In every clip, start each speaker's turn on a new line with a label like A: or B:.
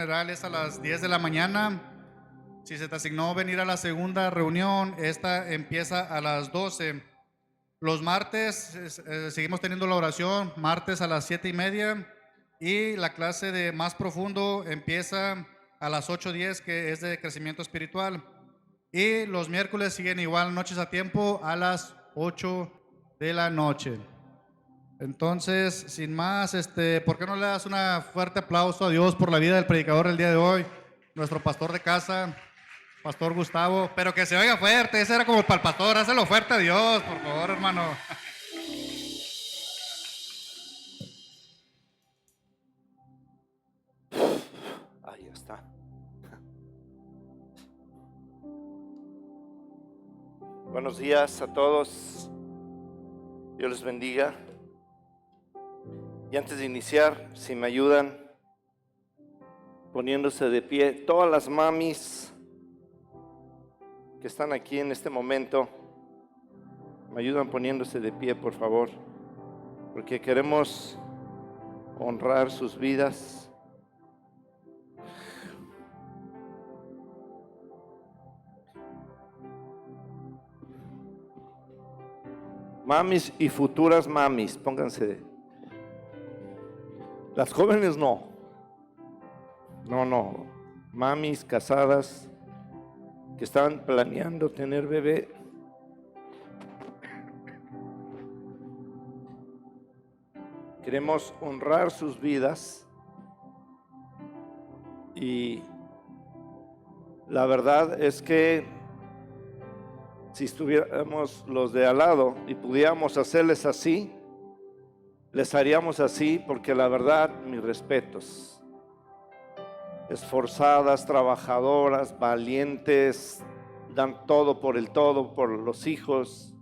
A: General es a las 10 de la mañana. Si se te asignó venir a la segunda reunión, esta empieza a las 12. Los martes seguimos teniendo la oración, martes a las 7:30, y la clase de más profundo empieza a las 8:10, que es de crecimiento espiritual. Y los miércoles siguen igual, noches a tiempo, a las 8 de la noche. Entonces, sin más, ¿por qué no le das un fuerte aplauso a Dios por la vida del predicador del día de hoy? Nuestro pastor de casa, Pastor Gustavo, pero que se oiga fuerte, ese era como para el pastor, hácelo fuerte a Dios, por favor, hermano.
B: Ahí está. Buenos días a todos. Dios les bendiga. Y antes de iniciar, si me ayudan poniéndose de pie, todas las mamis que están aquí en este momento, me ayudan poniéndose de pie, por favor, porque queremos honrar sus vidas. Mamis y futuras mamis, pónganse. Las jóvenes no. No. Mamis casadas que estaban planeando tener bebé. Queremos honrar sus vidas. Y la verdad es que si estuviéramos los de al lado y pudiéramos hacerles así, les haríamos así, porque la verdad, mis respetos. Esforzadas, trabajadoras, valientes, dan todo por los hijos.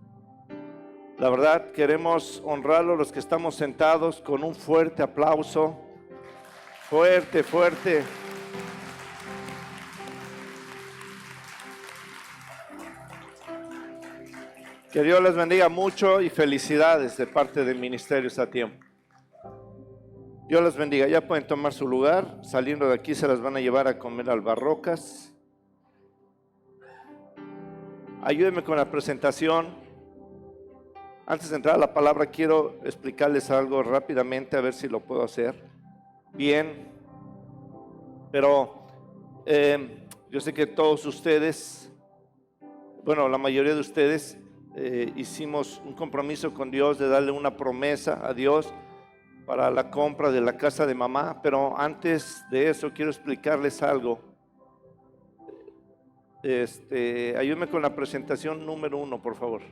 B: La verdad, queremos honrarlos los que estamos sentados con un fuerte aplauso. Fuerte, fuerte. Que Dios les bendiga mucho y felicidades de parte del Ministerios a Tiempo. Dios les bendiga. Ya pueden tomar su lugar. Saliendo de aquí se las van a llevar a comer albarrocas. Ayúdenme con la presentación. Antes de entrar a la palabra, quiero explicarles algo rápidamente, a ver si lo puedo hacer bien. Pero yo sé que todos ustedes, bueno, la mayoría de ustedes, hicimos un compromiso con Dios de darle una promesa a Dios para la compra de la casa de mamá. Pero antes de eso quiero explicarles algo. Ayúdenme con la presentación número 1, por favor.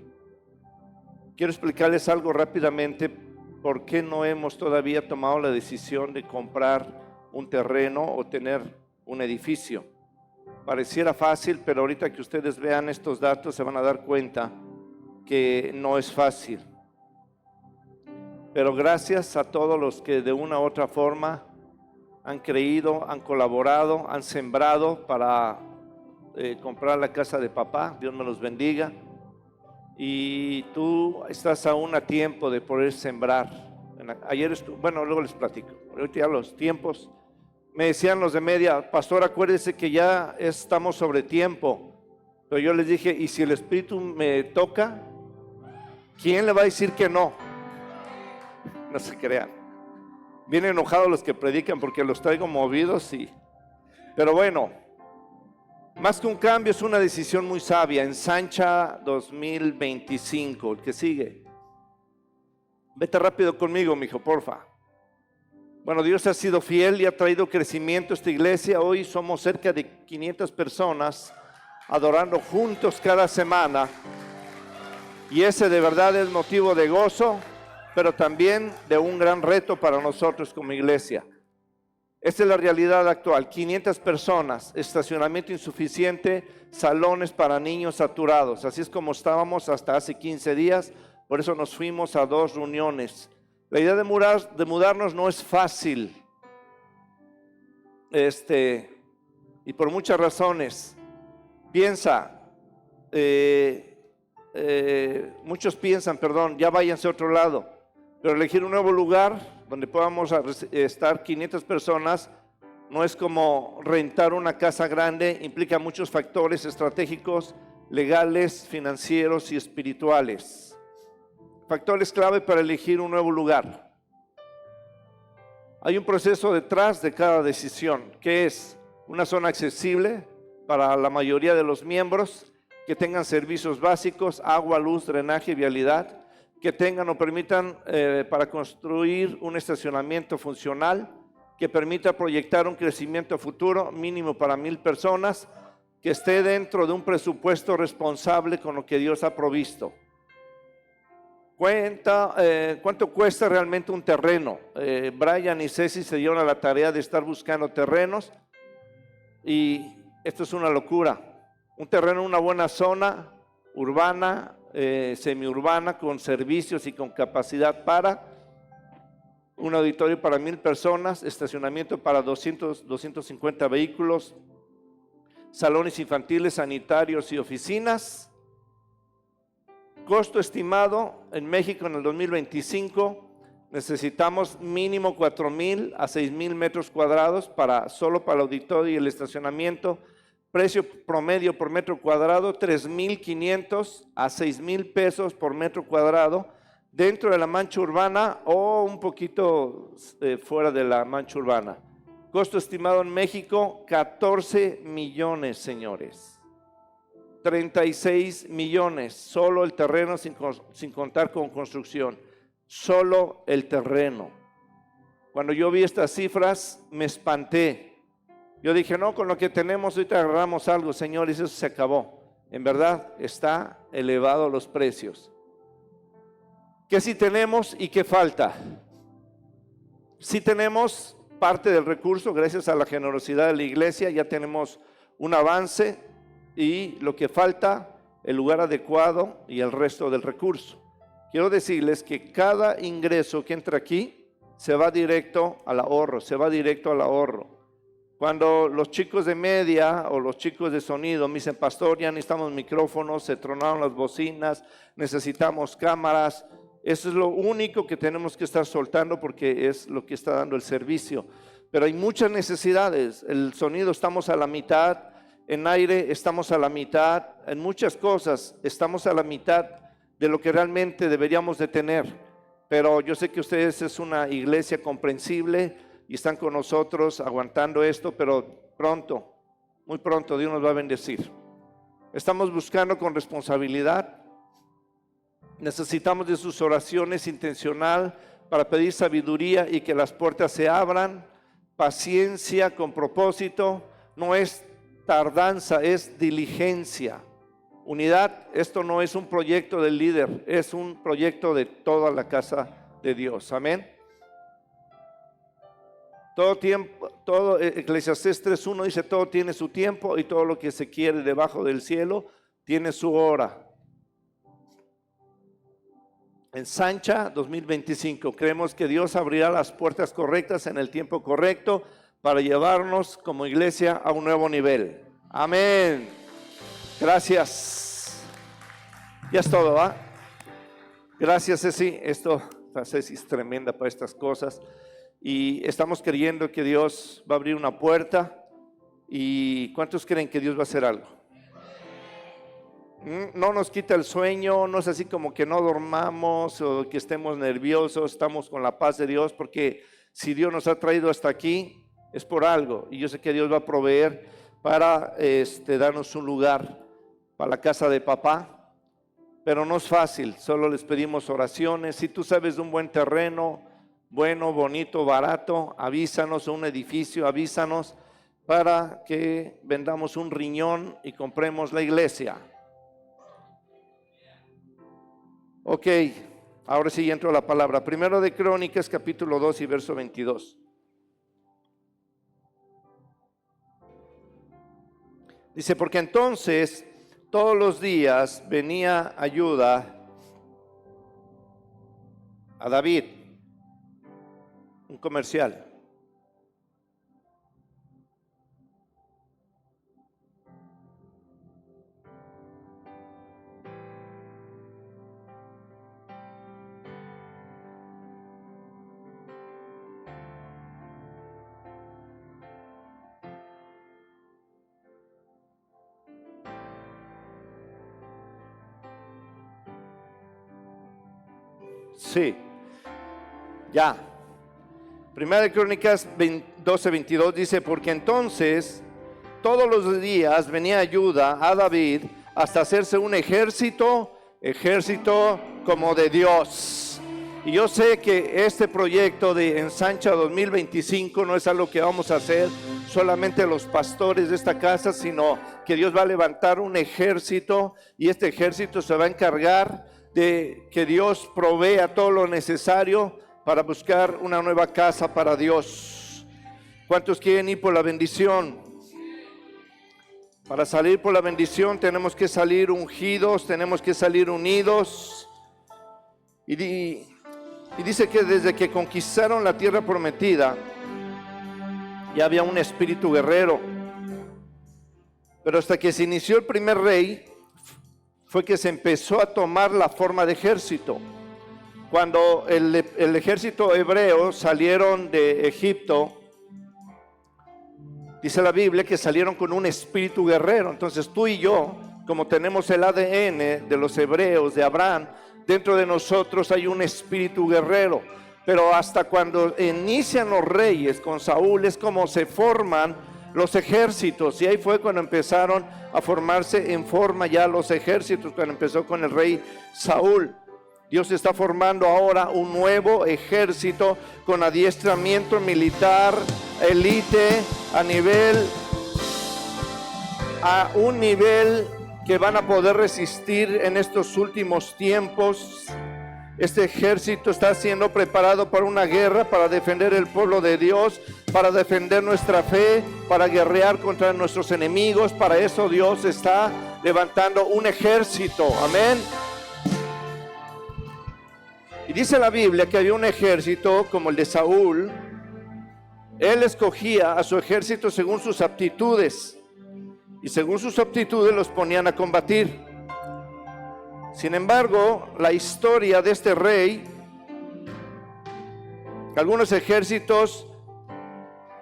B: Quiero explicarles algo rápidamente, por qué no hemos todavía tomado la decisión de comprar un terreno o tener un edificio. Pareciera fácil, pero ahorita que ustedes vean estos datos se van a dar cuenta que no es fácil. Pero gracias a todos los que de una u otra forma han creído, han colaborado, han sembrado para comprar la casa de papá. Dios me los bendiga. Y tú estás aún a tiempo de poder sembrar. Ayer bueno, luego les platico. Ahorita ya los tiempos. Me decían los de media, pastor, acuérdese que ya estamos sobre tiempo. Pero yo les dije, ¿y si el Espíritu me toca? ¿Quién le va a decir que no? No se crean. Vienen enojados los que predican porque los traigo movidos. Pero bueno, más que un cambio es una decisión muy sabia. Ensancha 2025, el que sigue. Vete rápido conmigo, mijo, porfa. Bueno, Dios ha sido fiel y ha traído crecimiento a esta iglesia. Hoy somos cerca de 500 personas adorando juntos cada semana. Y ese de verdad es motivo de gozo, pero también de un gran reto para nosotros como iglesia. Esta es la realidad actual. 500 personas, estacionamiento insuficiente, salones para niños saturados. Así es como estábamos hasta hace 15 días. Por eso nos fuimos a 2 reuniones. La idea de mudarnos no es fácil. Y por muchas razones. Piensa, muchos piensan, ya váyanse a otro lado. Pero elegir un nuevo lugar donde podamos estar 500 personas No es como rentar una casa grande, implica muchos factores estratégicos, legales, financieros y espirituales. Factores clave para elegir un nuevo lugar. Hay un proceso detrás de cada decisión, que es una zona accesible para la mayoría de los miembros, que tengan servicios básicos, agua, luz, drenaje, vialidad, que tengan o permitan para construir un estacionamiento funcional, que permita proyectar un crecimiento futuro mínimo para 1,000 personas, que esté dentro de un presupuesto responsable con lo que Dios ha provisto. ¿Cuánto cuesta realmente un terreno? Brian y Ceci se dieron a la tarea de estar buscando terrenos y esto es una locura. Un terreno en una buena zona urbana, semiurbana, con servicios y con capacidad para un auditorio para 1,000 personas, estacionamiento para 250 vehículos, salones infantiles, sanitarios y oficinas. Costo estimado en México en el 2025, necesitamos mínimo 4,000 a 6,000 metros cuadrados solo para el auditorio y el estacionamiento. Precio promedio por metro cuadrado, 3,500 a 6,000 pesos por metro cuadrado, dentro de la mancha urbana o un poquito fuera de la mancha urbana. Costo estimado en México, 14 millones, señores. 36 millones, solo el terreno sin contar con construcción, solo el terreno. Cuando yo vi estas cifras me espanté. Yo dije, no, con lo que tenemos ahorita agarramos algo, señores, eso se acabó. En verdad está elevado los precios. ¿Qué sí tenemos y qué falta? Sí tenemos parte del recurso, gracias a la generosidad de la iglesia, ya tenemos un avance y lo que falta, el lugar adecuado y el resto del recurso. Quiero decirles que cada ingreso que entra aquí se va directo al ahorro, Cuando los chicos de media o los chicos de sonido me dicen, pastor, ya necesitamos micrófonos, se tronaron las bocinas, necesitamos cámaras, eso es lo único que tenemos que estar soltando porque es lo que está dando el servicio. Pero hay muchas necesidades, el sonido estamos a la mitad, en aire estamos a la mitad, en muchas cosas estamos a la mitad de lo que realmente deberíamos de tener. Pero yo sé que ustedes es una iglesia comprensible y están con nosotros aguantando esto, pero pronto, muy pronto Dios nos va a bendecir. Estamos buscando con responsabilidad. Necesitamos de sus oraciones intencional para pedir sabiduría y que las puertas se abran. Paciencia con propósito, no es tardanza, es diligencia. Unidad, esto no es un proyecto del líder, es un proyecto de toda la casa de Dios. Amén. Todo tiempo, Eclesiastés 3:1 dice, todo tiene su tiempo y todo lo que se quiere debajo del cielo tiene su hora. Ensancha 2025, creemos que Dios abrirá las puertas correctas en el tiempo correcto para llevarnos como iglesia a un nuevo nivel. Amén. Gracias. Ya es todo, ¿va? Gracias, Ceci. Ceci es tremenda para estas cosas. Y estamos creyendo que Dios va a abrir una puerta. ¿Y cuántos creen que Dios va a hacer algo? No nos quita el sueño, no es así como que no dormamos o que estemos nerviosos, estamos con la paz de Dios, porque si Dios nos ha traído hasta aquí es por algo. Y yo sé que Dios va a proveer para darnos un lugar para la casa de papá, pero no es fácil, solo les pedimos oraciones. Si tú sabes de un buen terreno, bueno, bonito, barato, avísanos, un edificio, avísanos para que vendamos un riñón y compremos la iglesia. Ok, ahora sí entro a la palabra. Primero de Crónicas, capítulo 2 y verso 22. Dice, porque entonces todos los días venía ayuda a David, un comercial. Sí. Ya. Primera de Crónicas 12:22 dice, porque entonces todos los días venía ayuda a David hasta hacerse un ejército como de Dios. Y yo sé que este proyecto de Ensancha 2025 no es algo que vamos a hacer solamente los pastores de esta casa, sino que Dios va a levantar un ejército y este ejército se va a encargar de que Dios provea todo lo necesario para buscar una nueva casa para Dios. ¿Cuántos quieren ir por la bendición? Para salir por la bendición tenemos que salir ungidos, tenemos que salir unidos. Y dice que desde que conquistaron la tierra prometida, ya había un espíritu guerrero. Pero hasta que se inició el primer rey, fue que se empezó a tomar la forma de ejército. Cuando el ejército hebreo salieron de Egipto, dice la Biblia que salieron con un espíritu guerrero. Entonces tú y yo, como tenemos el ADN de los hebreos, de Abraham, dentro de nosotros hay un espíritu guerrero. Pero hasta cuando inician los reyes con Saúl es como se forman los ejércitos. Y ahí fue cuando empezaron a formarse en forma ya los ejércitos, cuando empezó con el rey Saúl. Dios está formando ahora un nuevo ejército con adiestramiento militar, élite, a un nivel que van a poder resistir en estos últimos tiempos. Este ejército está siendo preparado para una guerra, para defender el pueblo de Dios, para defender nuestra fe, para guerrear contra nuestros enemigos. Para eso Dios está levantando un ejército. Amén. Y dice la Biblia que había un ejército como el de Saúl. Él escogía a su ejército según sus aptitudes. Y según sus aptitudes los ponían a combatir. Sin embargo, la historia de este rey, algunos ejércitos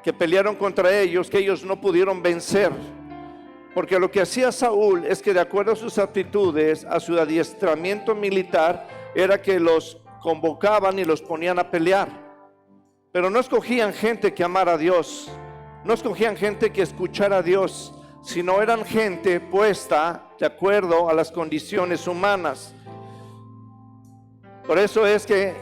B: que pelearon contra ellos, que ellos no pudieron vencer. Porque lo que hacía Saúl es que de acuerdo a sus aptitudes, a su adiestramiento militar, era que los convocaban y los ponían a pelear. Pero no escogían gente que amara a Dios, no escogían gente que escuchara a Dios, sino eran gente puesta de acuerdo a las condiciones humanas. Por eso es que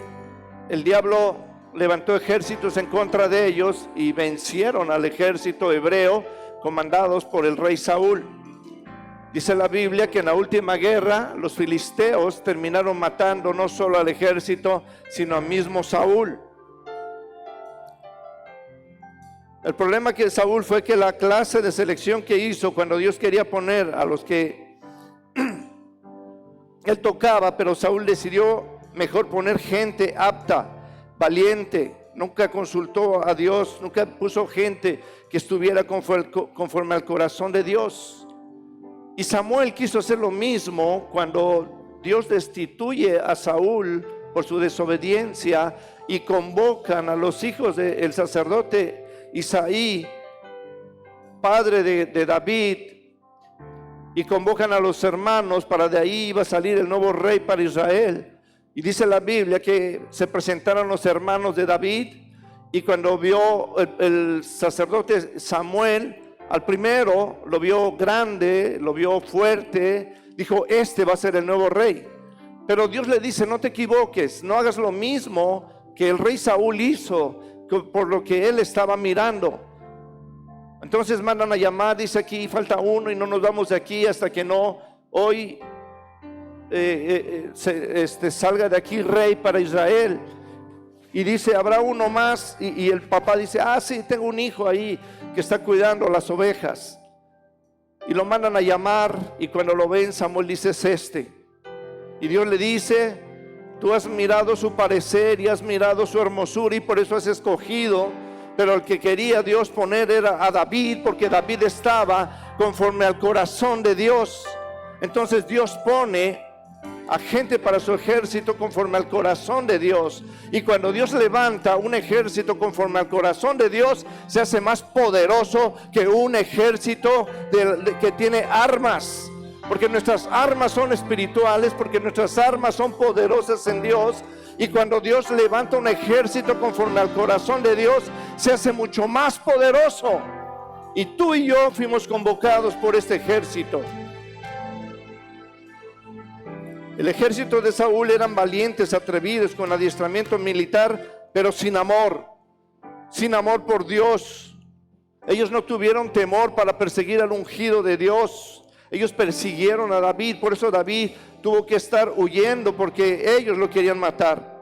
B: el diablo levantó ejércitos en contra de ellos y vencieron al ejército hebreo comandados por el rey Saúl. Dice la Biblia que en la última guerra los filisteos terminaron matando no solo al ejército, sino al mismo Saúl. El problema que Saúl fue que la clase de selección que hizo cuando Dios quería poner a los que él tocaba, pero Saúl decidió mejor poner gente apta, valiente. Nunca consultó a Dios, nunca puso gente que estuviera conforme al corazón de Dios. Y Samuel quiso hacer lo mismo cuando Dios destituye a Saúl por su desobediencia y convocan a los hijos del sacerdote Isaí, padre de David, y convocan a los hermanos. Para de ahí iba a salir el nuevo rey para Israel. Y dice la Biblia que se presentaron los hermanos de David, y cuando vio el sacerdote Samuel, al primero lo vio grande, lo vio fuerte, dijo: este va a ser el nuevo rey. Pero Dios le dice: no te equivoques, no hagas lo mismo que el rey Saúl hizo, por lo que él estaba mirando. Entonces mandan a llamar, dice aquí: falta uno y no nos vamos de aquí hasta que no hoy salga de aquí rey para Israel. Y dice: habrá uno más. Y el papá dice: sí, tengo un hijo ahí que está cuidando las ovejas. Y lo mandan a llamar, y cuando lo ven, Samuel dice: es este. Y Dios le dice: tú has mirado su parecer y has mirado su hermosura, y por eso has escogido. Pero el que quería Dios poner era a David, porque David estaba conforme al corazón de Dios. Entonces Dios pone a gente para su ejército conforme al corazón de Dios. Y cuando Dios levanta un ejército conforme al corazón de Dios, se hace más poderoso que un ejército que tiene armas. porque nuestras armas son espirituales, porque nuestras armas son poderosas en Dios. Y cuando Dios levanta un ejército conforme al corazón de Dios, se hace mucho más poderoso. Y tú y yo fuimos convocados por este ejército. El ejército de Saúl eran valientes, atrevidos, con adiestramiento militar, pero sin amor por Dios. Ellos no tuvieron temor para perseguir al ungido de Dios. Ellos persiguieron a David, por eso David tuvo que estar huyendo, porque ellos lo querían matar.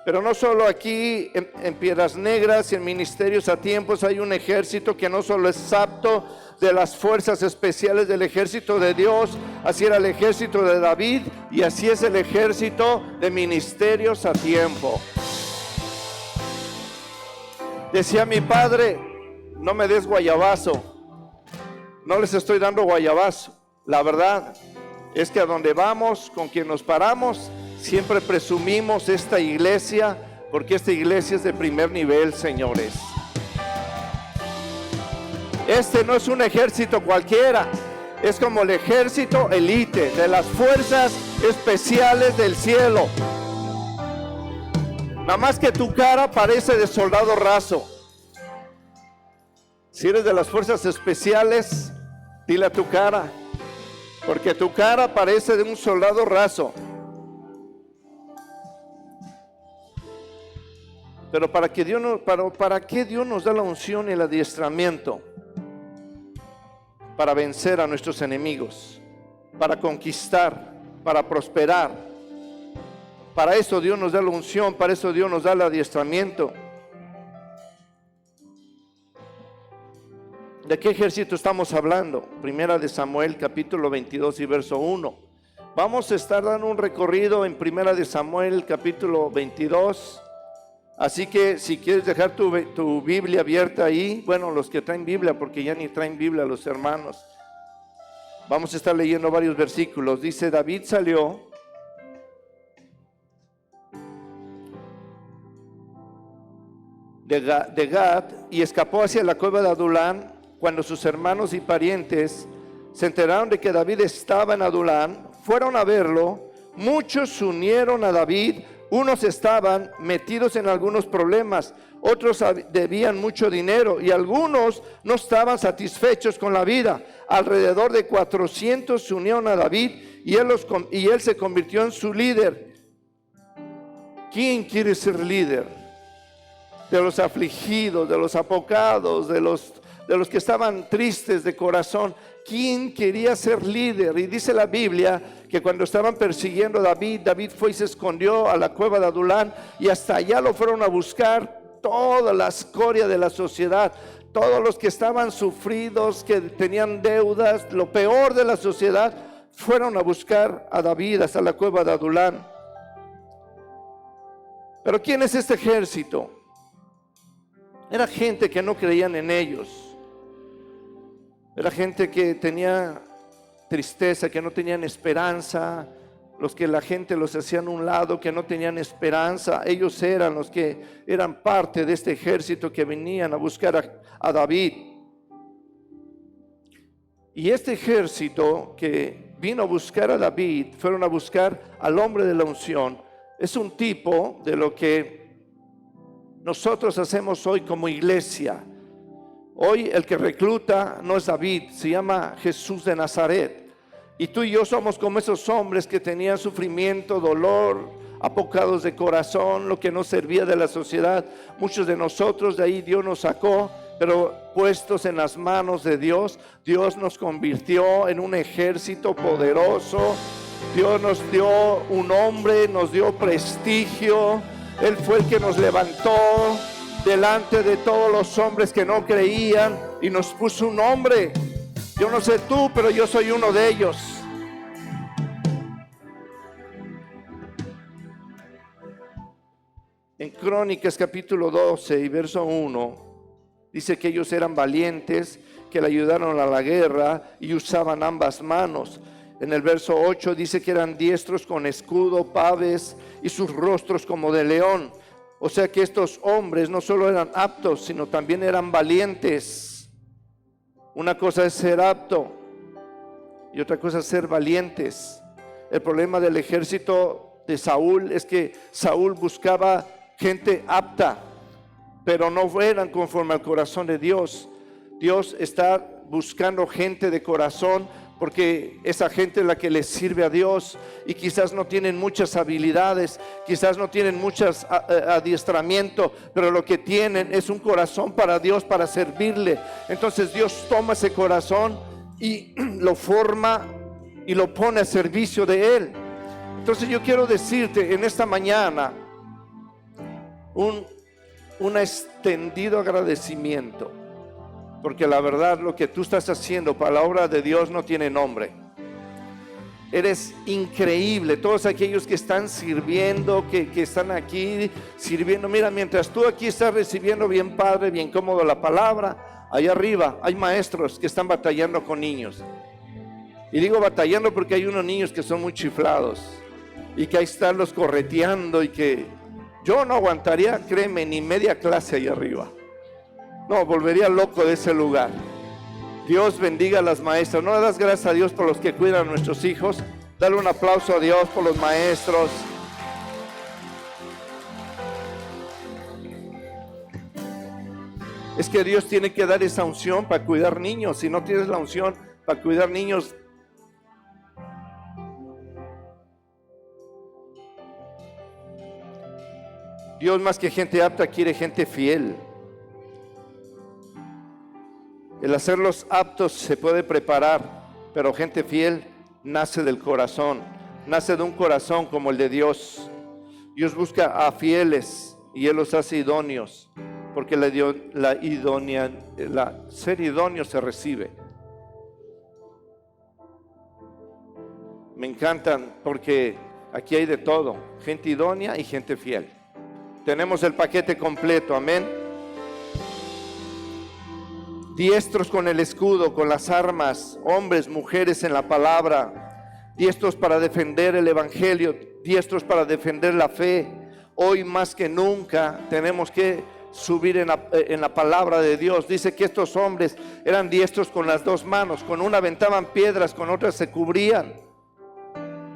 B: Pero no solo aquí en Piedras Negras y en Ministerios a Tiempos hay un ejército que no solo es apto de las fuerzas especiales del ejército de Dios, así era el ejército de David y así es el ejército de Ministerios a Tiempo. Decía mi padre, no me des guayabazo. No les estoy dando guayabazo. La verdad es que a donde vamos, con quien nos paramos, siempre presumimos esta iglesia, porque esta iglesia es de primer nivel, señores. Este no es un ejército cualquiera, es como el ejército elite de las fuerzas especiales del cielo. Nada más que tu cara parece de soldado raso. Si eres de las fuerzas especiales, dile a tu cara, porque tu cara parece de un soldado raso. Pero ¿para qué Dios nos da la unción y el adiestramiento? Para vencer a nuestros enemigos, para conquistar, para prosperar. Para eso Dios nos da la unción, para eso Dios nos da el adiestramiento. ¿De qué ejército estamos hablando? Primera de Samuel, capítulo 22 y verso 1. Vamos a estar dando un recorrido en Primera de Samuel, capítulo 22. Así que si quieres dejar tu Biblia abierta ahí, bueno, los que traen Biblia, porque ya ni traen Biblia los hermanos. Vamos a estar leyendo varios versículos. Dice, David salió de Gad y escapó hacia la cueva de Adulán. Cuando sus hermanos y parientes se enteraron de que David estaba en Adulán, fueron a verlo. Muchos se unieron a David. Unos estaban metidos en algunos problemas, otros debían mucho dinero y algunos no estaban satisfechos con la vida. Alrededor de 400 se unieron a David y él se convirtió en su líder. ¿Quién quiere ser líder? De los afligidos, de los apocados, de los que estaban tristes de corazón. ¿Quién quería ser líder? Y dice la Biblia que cuando estaban persiguiendo a David, David fue y se escondió a la cueva de Adulán y hasta allá lo fueron a buscar toda la escoria de la sociedad, todos los que estaban sufridos, que tenían deudas, lo peor de la sociedad, fueron a buscar a David hasta la cueva de Adulán. Pero ¿quién es este ejército? Era gente que no creían en ellos. Era gente que tenía tristeza, que no tenían esperanza, los que la gente los hacían a un lado, que no tenían esperanza. Ellos eran los que eran parte de este ejército que venían a buscar a David. Y este ejército que vino a buscar a David, fueron a buscar al hombre de la unción. Es un tipo de lo que nosotros hacemos hoy como iglesia. Hoy el que recluta no es David, se llama Jesús de Nazaret. Y tú y yo somos como esos hombres que tenían sufrimiento, dolor, apocados de corazón, lo que no servía de la sociedad. Muchos de nosotros de ahí Dios nos sacó, pero puestos en las manos de Dios, Dios nos convirtió en un ejército poderoso. Dios nos dio un nombre, nos dio prestigio. Él fue el que nos levantó delante de todos los hombres que no creían y nos puso un nombre. Yo no sé tú, pero yo soy uno de ellos. En Crónicas capítulo 12 y verso 1 dice que ellos eran valientes, que le ayudaron a la guerra y usaban ambas manos. En el verso 8 dice que eran diestros con escudo, paves y sus rostros como de león. O sea que estos hombres no solo eran aptos, sino también eran valientes. Una cosa es ser apto y otra cosa es ser valientes. El problema del ejército de Saúl es que Saúl buscaba gente apta, pero no eran conforme al corazón de Dios. Dios está buscando gente de corazón, porque esa gente es la que le sirve a Dios, y quizás no tienen muchas habilidades, quizás no tienen muchos adiestramiento, pero lo que tienen es un corazón para Dios, para servirle. Entonces Dios toma ese corazón y lo forma y lo pone a servicio de Él. Entonces yo quiero decirte en esta mañana un extendido agradecimiento, porque la verdad lo que tú estás haciendo para la obra de Dios no tiene nombre. Eres increíble. Todos aquellos que están sirviendo, que están aquí sirviendo. Mira, mientras tú aquí estás recibiendo bien padre, bien cómodo la palabra, allá arriba hay maestros que están batallando con niños. Y digo batallando porque hay unos niños que son muy chiflados y que ahí están los correteando, y que yo no aguantaría, créeme, ni media clase ahí arriba. No, volvería loco de ese lugar. Dios bendiga a las maestras. ¿No le das gracias a Dios por los que cuidan a nuestros hijos? Dale un aplauso a Dios por los maestros. Es que Dios tiene que dar esa unción para cuidar niños. Si no tienes la unción para cuidar niños, Dios, más que gente apta, quiere gente fiel. El hacerlos aptos se puede preparar, pero gente fiel nace del corazón, nace de un corazón como el de Dios. Dios busca a fieles y Él los hace idóneos, porque ser idóneo se recibe. Me encantan porque aquí hay de todo, gente idónea y gente fiel. Tenemos el paquete completo, amén. Diestros con el escudo, con las armas, hombres, mujeres en la palabra, diestros para defender el evangelio, diestros para defender la fe. Hoy más que nunca tenemos que subir en la palabra de Dios. Dice que estos hombres eran diestros con las dos manos, con una aventaban piedras, con otra se cubrían.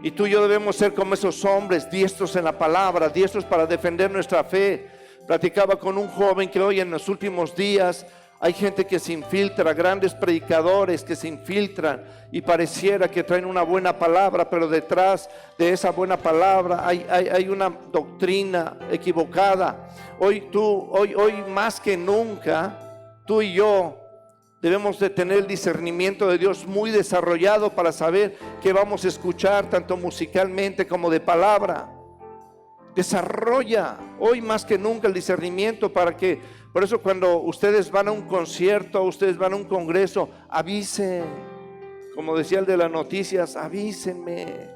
B: Y tú y yo debemos ser como esos hombres, diestros en la palabra, diestros para defender nuestra fe. Platicaba con un joven que hoy en los últimos días hay gente que se infiltra, grandes predicadores que se infiltran y pareciera que traen una buena palabra, pero detrás de esa buena palabra hay una doctrina equivocada. Hoy más que nunca, tú y yo debemos de tener el discernimiento de Dios muy desarrollado para saber qué vamos a escuchar, tanto musicalmente como de palabra. Desarrolla hoy más que nunca el discernimiento para que, por eso cuando ustedes van a un concierto, ustedes van a un congreso, avisen, como decía el de las noticias, avísenme.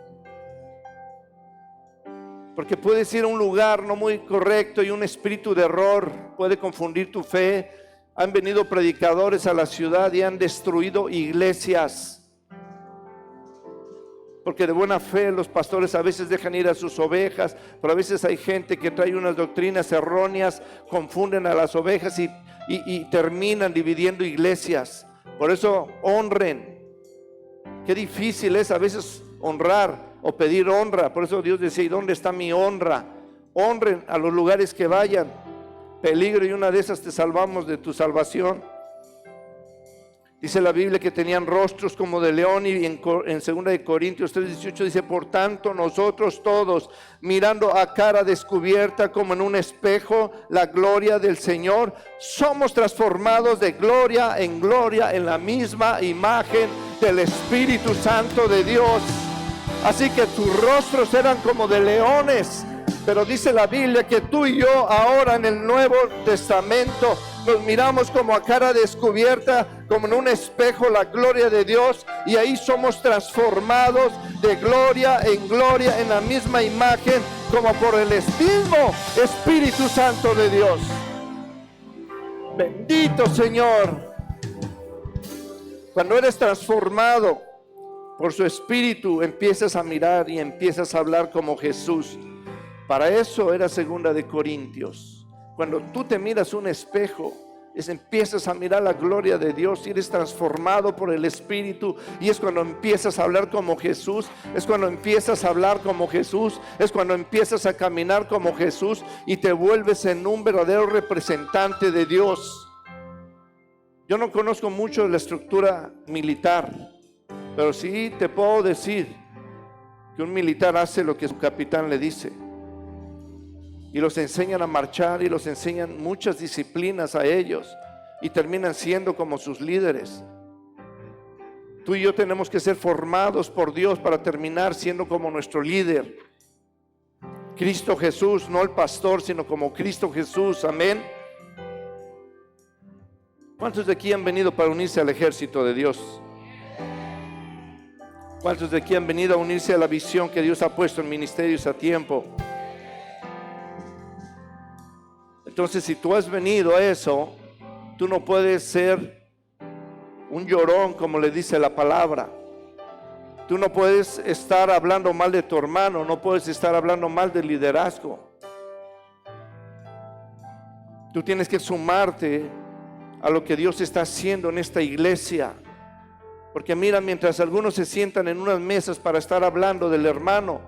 B: Porque puedes ir a un lugar no muy correcto y un espíritu de error puede confundir tu fe. Han venido predicadores a la ciudad y han destruido iglesias. Porque de buena fe los pastores a veces dejan ir a sus ovejas, pero a veces hay gente que trae unas doctrinas erróneas, confunden a las ovejas y terminan dividiendo iglesias. Por eso honren. Qué difícil es a veces honrar o pedir honra. Por eso Dios decía, ¿y dónde está mi honra? Honren a los lugares que vayan. Peligro y una de esas te salvamos de tu salvación. Dice la Biblia que tenían rostros como de león, y en 2 de Corintios 3:18 dice, por tanto nosotros todos, mirando a cara descubierta como en un espejo la gloria del Señor, somos transformados de gloria en la misma imagen del Espíritu Santo de Dios. Así que tus rostros eran como de leones, pero dice la Biblia que tú y yo ahora en el Nuevo Testamento nos miramos como a cara descubierta, como en un espejo la gloria de Dios, y ahí somos transformados de gloria en la misma imagen, como por el mismo Espíritu Santo de Dios. Bendito Señor. Cuando eres transformado por su Espíritu, empiezas a mirar y empiezas a hablar como Jesús. Para eso era 2 de Corintios. Cuando tú te miras un espejo empiezas a mirar la gloria de Dios y eres transformado por el Espíritu, y es cuando empiezas a hablar como Jesús, es cuando empiezas a hablar como Jesús, es cuando empiezas a caminar como Jesús y te vuelves en un verdadero representante de Dios. Yo no conozco mucho de la estructura militar, pero sí te puedo decir que un militar hace lo que su capitán le dice. Y los enseñan a marchar y los enseñan muchas disciplinas a ellos y terminan siendo como sus líderes. Tú y yo tenemos que ser formados por Dios para terminar siendo como nuestro líder, Cristo Jesús, no el pastor, sino como Cristo Jesús. Amén. ¿Cuántos de aquí han venido para unirse al ejército de Dios? ¿Cuántos de aquí han venido a unirse a la visión que Dios ha puesto en ministerios a tiempo? Entonces, si tú has venido a eso, tú no puedes ser un llorón, como le dice la palabra. Tú no puedes estar hablando mal de tu hermano, no puedes estar hablando mal del liderazgo. Tú tienes que sumarte a lo que Dios está haciendo en esta iglesia. Porque mira, mientras algunos se sientan en unas mesas para estar hablando del hermano,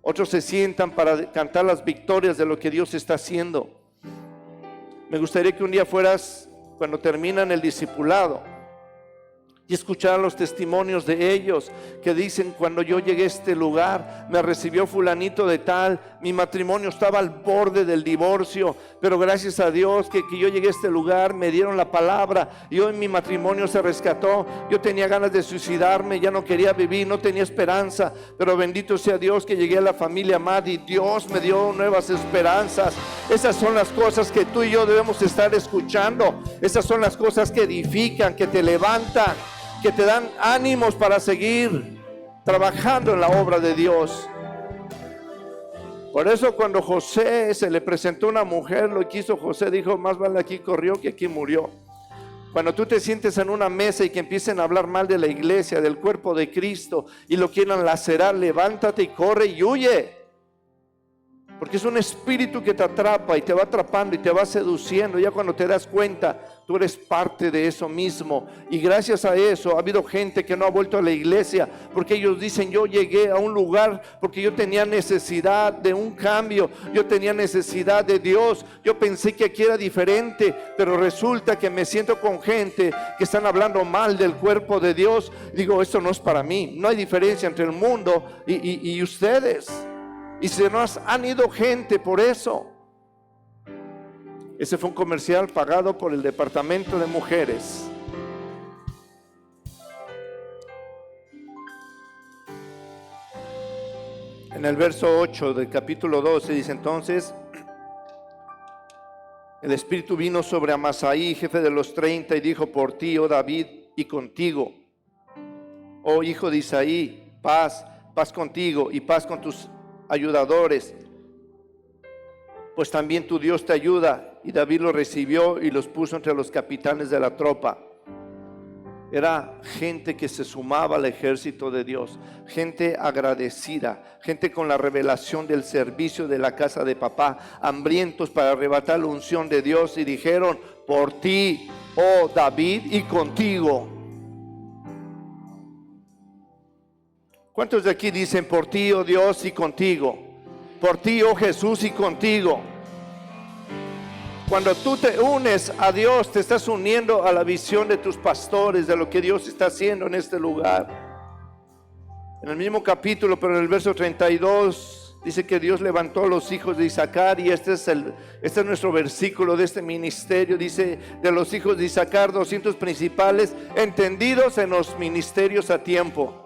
B: otros se sientan para cantar las victorias de lo que Dios está haciendo. Me gustaría que un día fueras, cuando terminan el discipulado, y escuchar los testimonios de ellos que dicen: cuando yo llegué a este lugar me recibió fulanito de tal, mi matrimonio estaba al borde del divorcio, pero gracias a Dios que yo llegué a este lugar, me dieron la palabra y hoy mi matrimonio se rescató. Yo tenía ganas de suicidarme, ya no quería vivir, no tenía esperanza, pero bendito sea Dios que llegué a la familia amada y Dios me dio nuevas esperanzas. Esas son las cosas que tú y yo debemos estar escuchando. Esas son las cosas que edifican, que te levantan, que te dan ánimos para seguir trabajando en la obra de Dios. Por eso cuando José se le presentó una mujer, lo que hizo José, dijo: más vale aquí corrió que aquí murió. Cuando tú te sientes en una mesa y que empiecen a hablar mal de la iglesia, del cuerpo de Cristo, y lo quieran lacerar, levántate y corre y huye. Porque es un espíritu que te atrapa y te va atrapando y te va seduciendo. Ya cuando te das cuenta, tú eres parte de eso mismo. Y gracias a eso ha habido gente que no ha vuelto a la iglesia, porque ellos dicen: yo llegué a un lugar porque yo tenía necesidad de un cambio, yo tenía necesidad de Dios, yo pensé que aquí era diferente, pero resulta que me siento con gente que están hablando mal del cuerpo de Dios. Digo, esto no es para mí. No hay diferencia entre el mundo y ustedes. Y se nos han ido gente por eso. Ese fue un comercial pagado por el departamento de mujeres. En el verso 8 del capítulo 12 dice: entonces el Espíritu vino sobre Amasaí, jefe de los 30, y dijo: por ti, oh David, y contigo, oh hijo de Isaí, paz contigo y paz con tus ayudadores, pues también tu Dios te ayuda. Y David los recibió y los puso entre los capitanes de la tropa. Era gente que se sumaba al ejército de Dios, gente agradecida, gente con la revelación del servicio de la casa de papá, hambrientos para arrebatar la unción de Dios, y dijeron: por ti, oh David, y contigo. ¿Cuántos de aquí dicen: por ti, oh Dios, y contigo? Por ti, oh Jesús, y contigo. Cuando tú te unes a Dios, te estás uniendo a la visión de tus pastores, de lo que Dios está haciendo en este lugar. En el mismo capítulo, pero en el verso 32, dice que Dios levantó a los hijos de Isaacar, y este es nuestro versículo de este ministerio. Dice: de los hijos de Isaacar, 200 principales, entendidos en los ministerios a tiempo.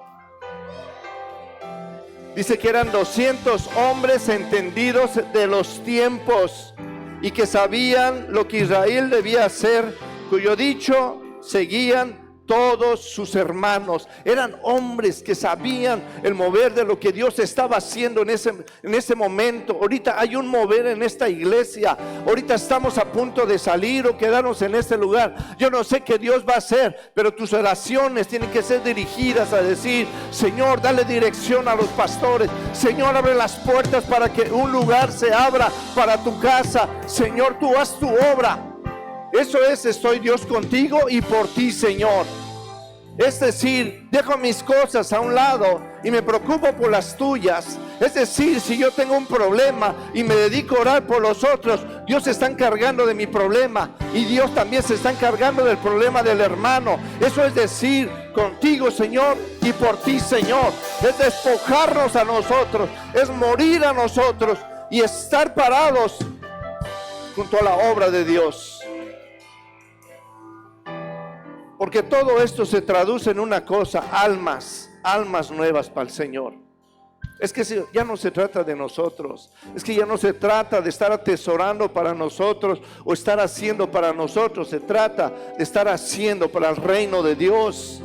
B: Dice que eran 200 hombres entendidos de los tiempos y que sabían lo que Israel debía hacer, cuyo dicho seguían todos sus hermanos. Eran hombres que sabían el mover de lo que Dios estaba haciendo en ese momento. Ahorita hay un mover en esta iglesia. Ahorita estamos a punto de salir o quedarnos en este lugar. Yo no sé qué Dios va a hacer, pero tus oraciones tienen que ser dirigidas a decir: Señor, dale dirección a los pastores. Señor, abre las puertas para que un lugar se abra para tu casa. Señor, tú haz tu obra. Eso es, estoy Dios contigo y por ti, Señor. Es decir, dejo mis cosas a un lado y me preocupo por las tuyas. Es decir, si yo tengo un problema y me dedico a orar por los otros, Dios se está encargando de mi problema y Dios también se está encargando del problema del hermano. Eso es decir, contigo, Señor, y por ti, Señor. Es despojarnos a nosotros, es morir a nosotros y estar parados junto a la obra de Dios. Porque todo esto se traduce en una cosa: almas nuevas para el Señor. Es que ya no se trata de nosotros, es que ya no se trata de estar atesorando para nosotros o estar haciendo para nosotros, se trata de estar haciendo para el reino de Dios.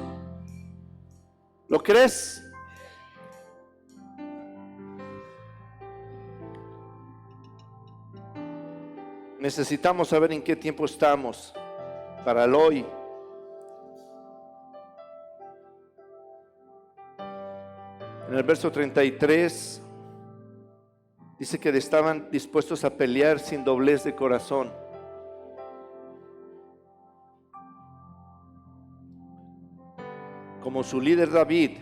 B: ¿Lo crees? Necesitamos saber en qué tiempo estamos para el hoy. En el verso 33 dice que estaban dispuestos a pelear sin doblez de corazón. Como su líder David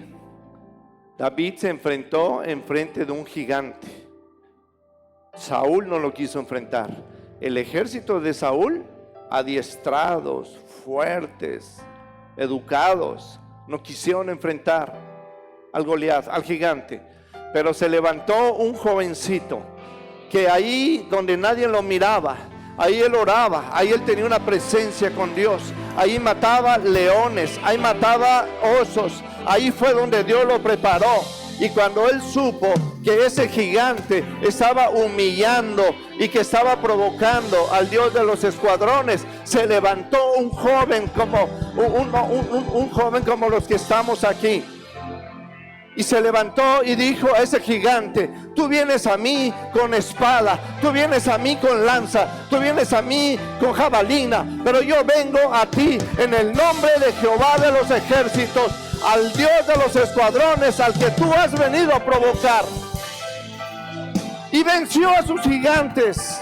B: se enfrentó enfrente de un gigante. Saúl no lo quiso enfrentar. El ejército de Saúl, adiestrados, fuertes, educados, no quisieron enfrentar al Goliat, al gigante. Pero se levantó un jovencito que ahí donde nadie lo miraba, ahí él oraba, ahí él tenía una presencia con Dios, ahí mataba leones, ahí mataba osos, ahí fue donde Dios lo preparó. Y cuando él supo que ese gigante estaba humillando y que estaba provocando al Dios de los escuadrones, se levantó un joven como un joven como los que estamos aquí. Y se levantó y dijo a ese gigante: tú vienes a mí con espada, tú vienes a mí con lanza, tú vienes a mí con jabalina, pero yo vengo a ti en el nombre de Jehová de los ejércitos, al Dios de los escuadrones, al que tú has venido a provocar. Y venció a sus gigantes.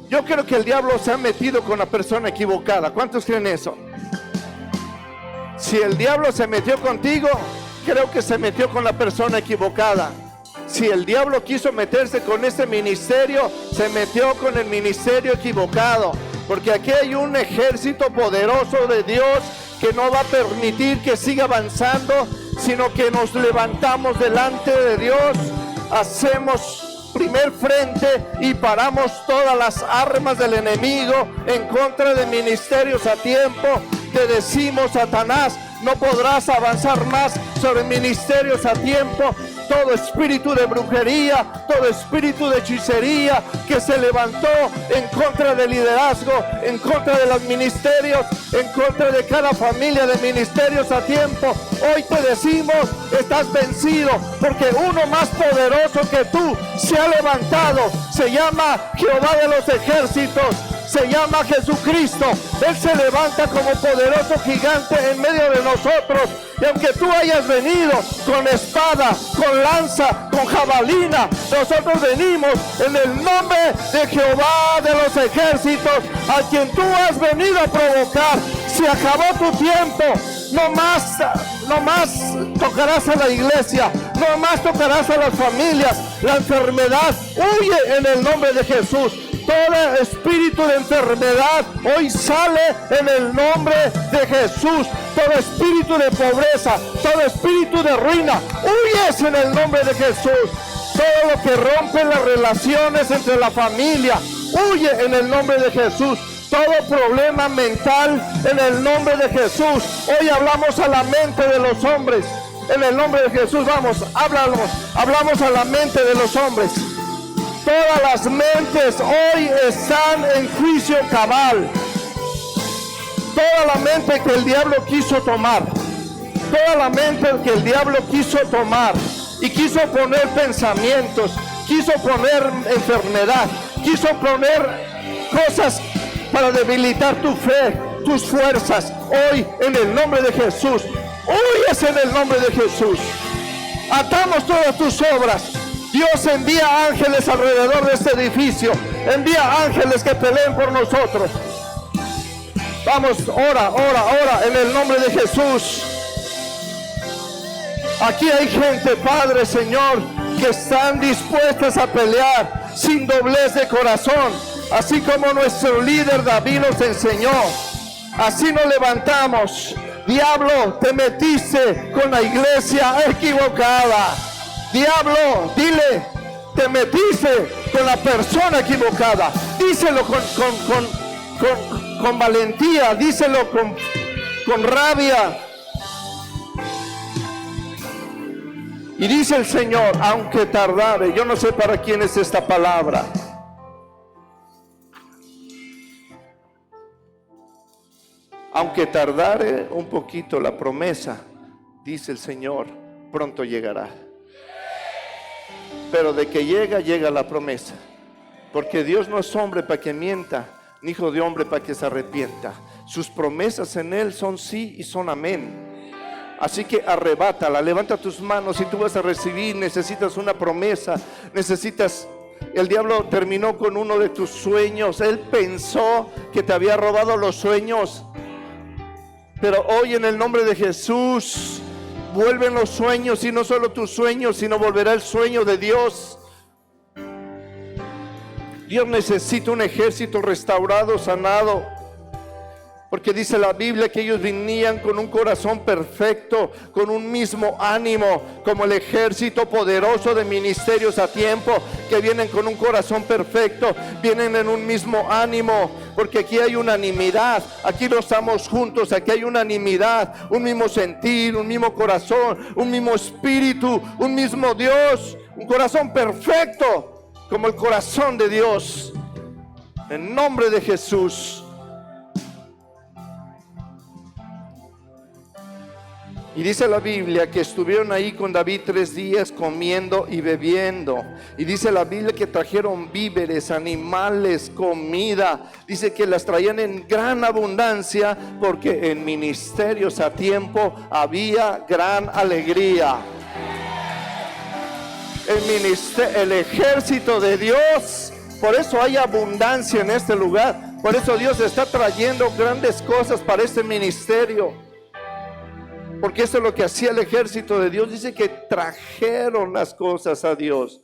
B: Yo creo que el diablo se ha metido con la persona equivocada. ¿Cuántos creen eso? Si el diablo se metió contigo, creo que se metió con la persona equivocada. Si el diablo quiso meterse con este ministerio, se metió con el ministerio equivocado. Porque aquí hay un ejército poderoso de Dios que no va a permitir que siga avanzando, sino que nos levantamos delante de Dios, hacemos primer frente y paramos todas las armas del enemigo en contra de ministerios a tiempo. Te decimos: Satanás, no podrás avanzar más sobre ministerios a tiempo. Todo espíritu de brujería, todo espíritu de hechicería que se levantó en contra del liderazgo, en contra de los ministerios, en contra de cada familia de ministerios a tiempo, hoy te decimos: estás vencido, porque uno más poderoso que tú se ha levantado. Se llama Jehová de los ejércitos, se llama Jesucristo. Él se levanta como poderoso gigante en medio de nosotros. Y aunque tú hayas venido con espada, con lanza, con jabalina, nosotros venimos en el nombre de Jehová de los ejércitos, a quien tú has venido a provocar. Se acabó tu tiempo. No más tocarás a la iglesia, no más tocarás a las familias. La enfermedad huye en el nombre de Jesús. Todo espíritu de enfermedad hoy sale en el nombre de Jesús. Todo espíritu de pobreza, todo espíritu de ruina, huyes en el nombre de Jesús. Todo lo que rompe las relaciones entre la familia, huye en el nombre de Jesús. Todo problema mental, en el nombre de Jesús. Hoy hablamos a la mente de los hombres. En el nombre de Jesús, hablamos a la mente de los hombres. Todas las mentes hoy están en juicio cabal. Toda la mente que el diablo quiso tomar, toda la mente que el diablo quiso tomar y quiso poner pensamientos, quiso poner enfermedad, quiso poner cosas para debilitar tu fe, tus fuerzas, hoy en el nombre de Jesús, huyes en el nombre de Jesús. Atamos todas tus obras. Dios envía ángeles alrededor de este edificio. Envía ángeles que peleen por nosotros. Vamos, ora, ora, ora en el nombre de Jesús. Aquí hay gente, Padre, Señor, que están dispuestas a pelear sin doblez de corazón, así como nuestro líder David nos enseñó. Así nos levantamos. Diablo, te metiste con la iglesia equivocada. Diablo, dile, te metiste con la persona equivocada. Díselo con valentía, díselo con rabia. Y dice el Señor, aunque tardare, yo no sé para quién es esta palabra. Aunque tardare un poquito la promesa, dice el Señor, pronto llegará. Pero de que llega la promesa. Porque Dios no es hombre para que mienta, ni hijo de hombre para que se arrepienta. Sus promesas en Él son sí y son amén. Así que arrebátala, levanta tus manos. Si tú vas a recibir, necesitas una promesa, necesitas. El diablo terminó con uno de tus sueños. Él pensó que te había robado los sueños, pero hoy en el nombre de Jesús vuelven los sueños, y no solo tus sueños, sino volverá el sueño de Dios. Dios necesita un ejército restaurado, sanado. Porque dice la Biblia que ellos venían con un corazón perfecto, con un mismo ánimo, como el ejército poderoso de Ministerios a Tiempo, que vienen con un corazón perfecto, vienen en un mismo ánimo, porque aquí hay unanimidad, aquí no estamos juntos, aquí hay unanimidad, un mismo sentir, un mismo corazón, un mismo espíritu, un mismo Dios, un corazón perfecto, como el corazón de Dios, en nombre de Jesús. Y dice la Biblia que estuvieron ahí con David 3 días comiendo y bebiendo. Y dice la Biblia que trajeron víveres, animales, comida. Dice que las traían en gran abundancia, porque en Ministerios a Tiempo había gran alegría. El ejército de Dios, por eso hay abundancia en este lugar. Por eso Dios está trayendo grandes cosas para este ministerio. Porque eso es lo que hacía el ejército de Dios. Dice que trajeron las cosas a Dios.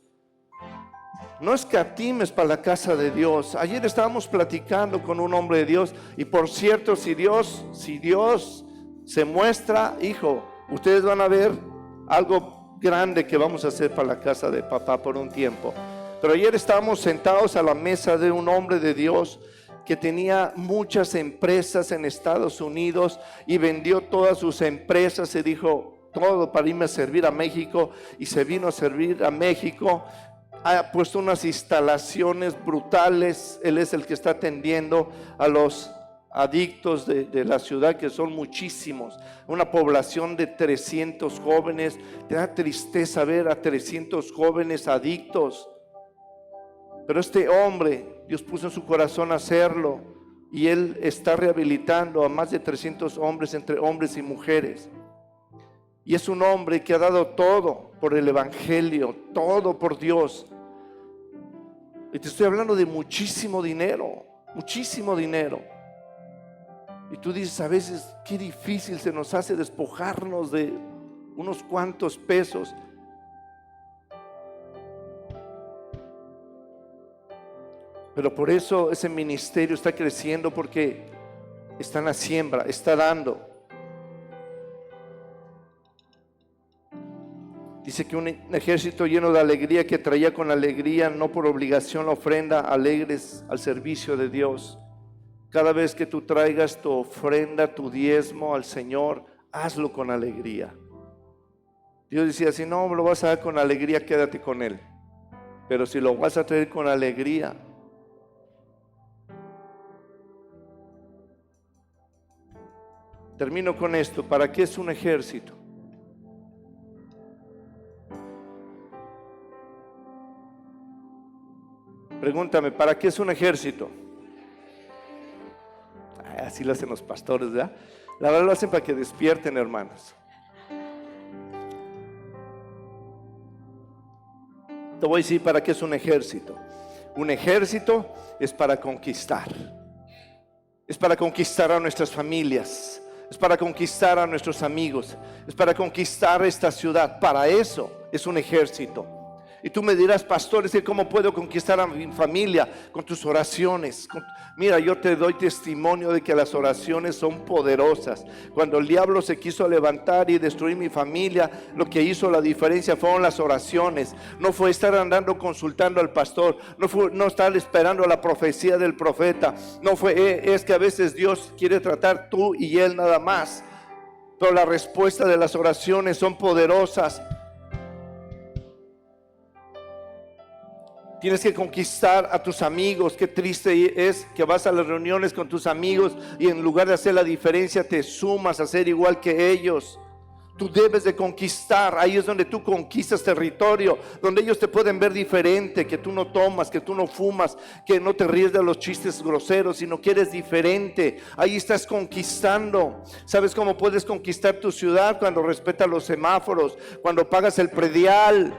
B: No escatimes para la casa de Dios. Ayer estábamos platicando con un hombre de Dios. Y por cierto, si Dios se muestra, hijo, ustedes van a ver algo grande que vamos a hacer para la casa de papá por un tiempo. Pero ayer estábamos sentados a la mesa de un hombre de Dios que tenía muchas empresas en Estados Unidos y vendió todas sus empresas. Se dijo todo para irme a servir a México, y se vino a servir a México. Ha puesto unas instalaciones brutales. Él es el que está atendiendo a los adictos de la ciudad, que son muchísimos, una población de 300 jóvenes. Te da tristeza ver a 300 jóvenes adictos, pero este hombre, Dios puso en su corazón hacerlo, y él está rehabilitando a más de 300 hombres, entre hombres y mujeres. Y es un hombre que ha dado todo por el evangelio, todo por Dios. Y te estoy hablando de muchísimo dinero, muchísimo dinero. Y tú dices a veces, qué difícil se nos hace despojarnos de unos cuantos pesos. Pero por eso ese ministerio está creciendo, porque está en la siembra, está dando. Dice que un ejército lleno de alegría, que traía con alegría, no por obligación, la ofrenda, alegres al servicio de Dios. Cada vez que tú traigas tu ofrenda, tu diezmo al Señor, hazlo con alegría. Dios decía, si no lo vas a dar con alegría, quédate con Él. Pero si lo vas a traer con alegría, termino con esto. ¿Para qué es un ejército? Pregúntame, ¿para qué es un ejército? Así lo hacen los pastores, ¿verdad? La verdad lo hacen para que despierten, hermanos. Te voy a decir para qué es un ejército. Un ejército es para conquistar. Es para conquistar a nuestras familias. Es para conquistar a nuestros amigos. Es para conquistar esta ciudad. Para eso es un ejército. Y tú me dirás, pastor, es que ¿cómo puedo conquistar a mi familia? Con tus oraciones. Mira, yo te doy testimonio de que las oraciones son poderosas. Cuando el diablo se quiso levantar y destruir mi familia, lo que hizo la diferencia fueron las oraciones. No fue estar andando consultando al pastor, no estar esperando la profecía del profeta. No fue, es que a veces Dios quiere tratar tú y él nada más. Pero la respuesta de las oraciones son poderosas. Tienes que conquistar a tus amigos. Qué triste es que vas a las reuniones con tus amigos y en lugar de hacer la diferencia te sumas a ser igual que ellos. Tú debes de conquistar. Ahí es donde tú conquistas territorio, donde ellos te pueden ver diferente, que tú no tomas, que tú no fumas, que no te ríes de los chistes groseros, sino que eres diferente. Ahí estás conquistando. ¿Sabes cómo puedes conquistar tu ciudad? Cuando respetas los semáforos, cuando pagas el predial.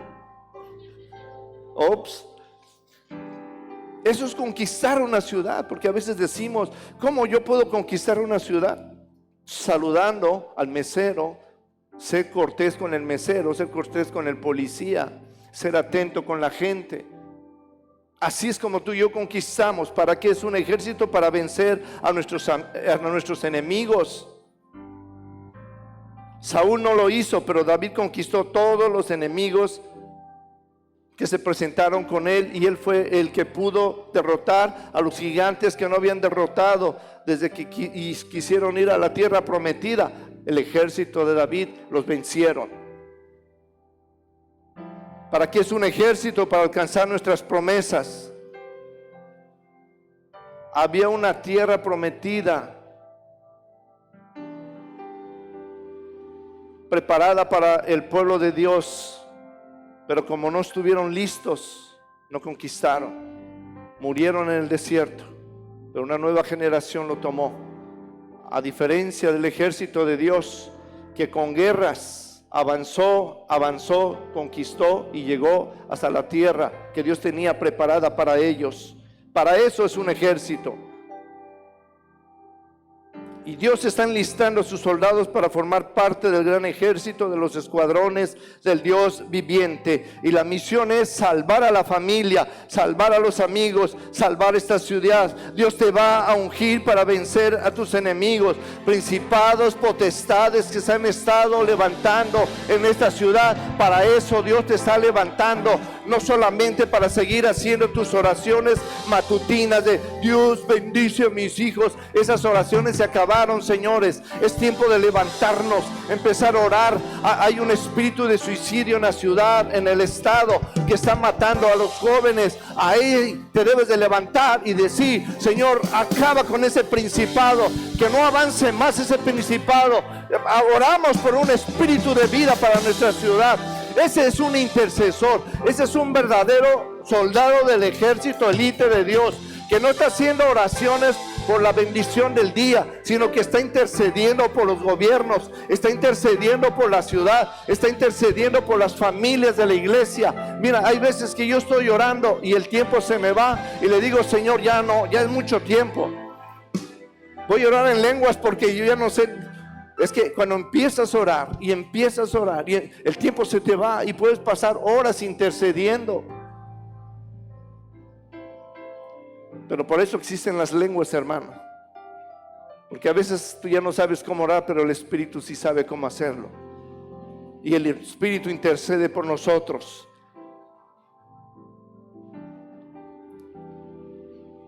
B: Eso es conquistar una ciudad, porque a veces decimos, ¿cómo yo puedo conquistar una ciudad? Saludando al mesero, ser cortés con el mesero, ser cortés con el policía, ser atento con la gente. Así es como tú y yo conquistamos. ¿Para qué es un ejército? Para vencer a nuestros enemigos. Saúl no lo hizo, pero David conquistó todos los enemigos que se presentaron con él, y él fue el que pudo derrotar a los gigantes que no habían derrotado desde que quisieron ir a la tierra prometida. El ejército de David los vencieron. ¿Para qué es un ejército? Para alcanzar nuestras promesas. Había una tierra prometida preparada para el pueblo de Dios. Pero como no estuvieron listos, no conquistaron. Murieron en el desierto. Pero una nueva generación lo tomó. A diferencia del ejército de Dios, que con guerras avanzó, conquistó y llegó hasta la tierra que Dios tenía preparada para ellos. Para eso es un ejército. Y Dios está enlistando a sus soldados para formar parte del gran ejército de los escuadrones del Dios viviente. Y la misión es salvar a la familia, salvar a los amigos, salvar esta ciudad. Dios te va a ungir para vencer a tus enemigos, principados, potestades que se han estado levantando en esta ciudad. Para eso Dios te está levantando, no solamente para seguir haciendo tus oraciones matutinas de Dios bendice a mis hijos. Esas oraciones se acabaron, señores. Es tiempo de levantarnos, empezar a orar. Hay un espíritu de suicidio en la ciudad, en el estado, que está matando a los jóvenes. Ahí te debes de levantar y decir, Señor, acaba con ese principado, que no avance más ese principado. Oramos por un espíritu de vida para nuestra ciudad. Ese es un intercesor, ese es un verdadero soldado del ejército élite de Dios, que no está haciendo oraciones por la bendición del día, sino que está intercediendo por los gobiernos, está intercediendo por la ciudad, está intercediendo por las familias de la iglesia. Mira, hay veces que yo estoy orando y el tiempo se me va y le digo, Señor, ya no, ya es mucho tiempo. Voy a orar en lenguas porque yo ya no sé. Es que cuando empiezas a orar y el tiempo se te va y puedes pasar horas intercediendo. Pero por eso existen las lenguas, hermano. Porque a veces tú ya no sabes cómo orar, pero el Espíritu sí sabe cómo hacerlo. Y el Espíritu intercede por nosotros.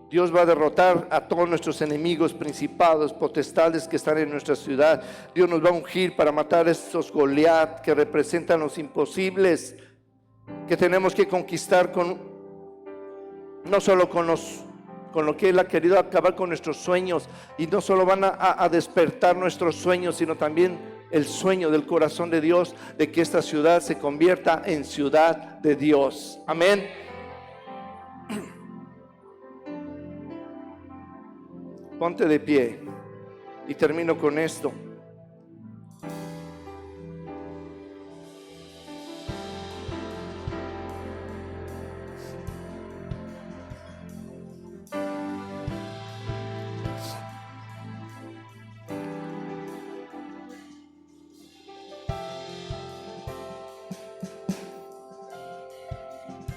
B: Dios va a derrotar a todos nuestros enemigos, principados, potestades que están en nuestra ciudad. Dios nos va a ungir para matar a estos Goliat que representan los imposibles, que tenemos que conquistar no solo con lo que Él ha querido acabar con nuestros sueños. Y no solo van a despertar nuestros sueños, sino también el sueño del corazón de Dios, de que esta ciudad se convierta en ciudad de Dios. Amén. Ponte de pie y termino con esto.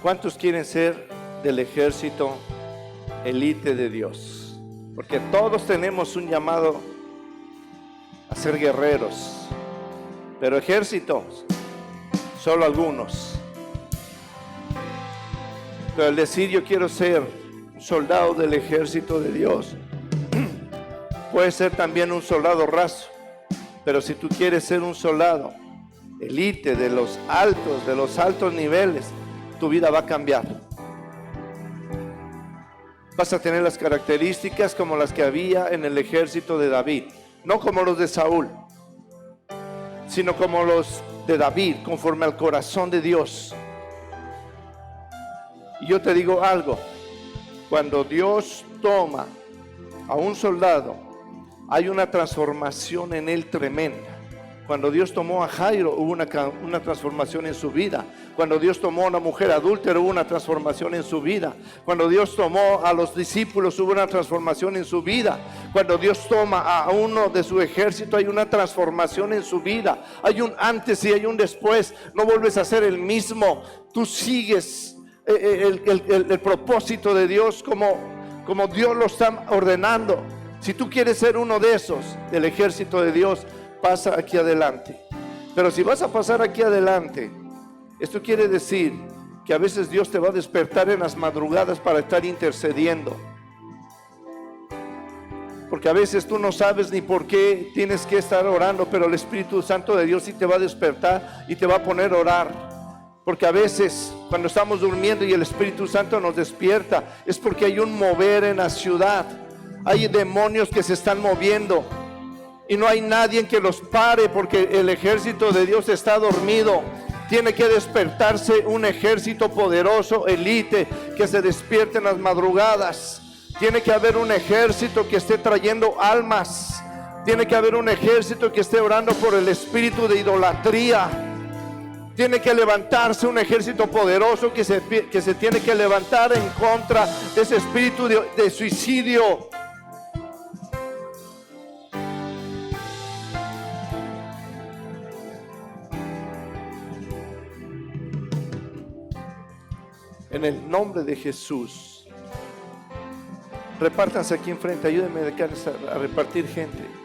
B: ¿Cuántos quieren ser del ejército elite de Dios? Porque todos tenemos un llamado a ser guerreros, pero ejércitos, solo algunos. Pero el decir yo quiero ser un soldado del ejército de Dios, puede ser también un soldado raso, pero si tú quieres ser un soldado elite de los altos niveles, tu vida va a cambiar. Vas a tener las características como las que había en el ejército de David, no como los de Saúl, sino como los de David, conforme al corazón de Dios. Y yo te digo algo, cuando Dios toma a un soldado, hay una transformación en él tremenda. Cuando Dios tomó a Jairo, hubo una transformación en su vida. Cuando Dios tomó a una mujer adúltera, hubo una transformación en su vida. Cuando Dios tomó a los discípulos, hubo una transformación en su vida. Cuando Dios toma a uno de su ejército, hay una transformación en su vida. Hay un antes y hay un después. No vuelves a ser el mismo. Tú sigues el propósito de Dios como Dios lo está ordenando. Si tú quieres ser uno de esos, del ejército de Dios, pasa aquí adelante. Pero si vas a pasar aquí adelante, esto quiere decir que a veces Dios te va a despertar en las madrugadas para estar intercediendo, porque a veces tú no sabes ni por qué tienes que estar orando, pero el Espíritu Santo de Dios sí te va a despertar y te va a poner a orar. Porque a veces cuando estamos durmiendo y el Espíritu Santo nos despierta, es porque hay un mover en la ciudad. Hay demonios que se están moviendo y no hay nadie que los pare, porque el ejército de Dios está dormido. Tiene que despertarse un ejército poderoso, elite, que se despierte en las madrugadas. Tiene que haber un ejército que esté trayendo almas. Tiene que haber un ejército que esté orando por el espíritu de idolatría. Tiene que levantarse un ejército poderoso que se tiene que levantar en contra de ese espíritu de suicidio. En el nombre de Jesús, repártanse aquí enfrente, ayúdenme a repartir gente.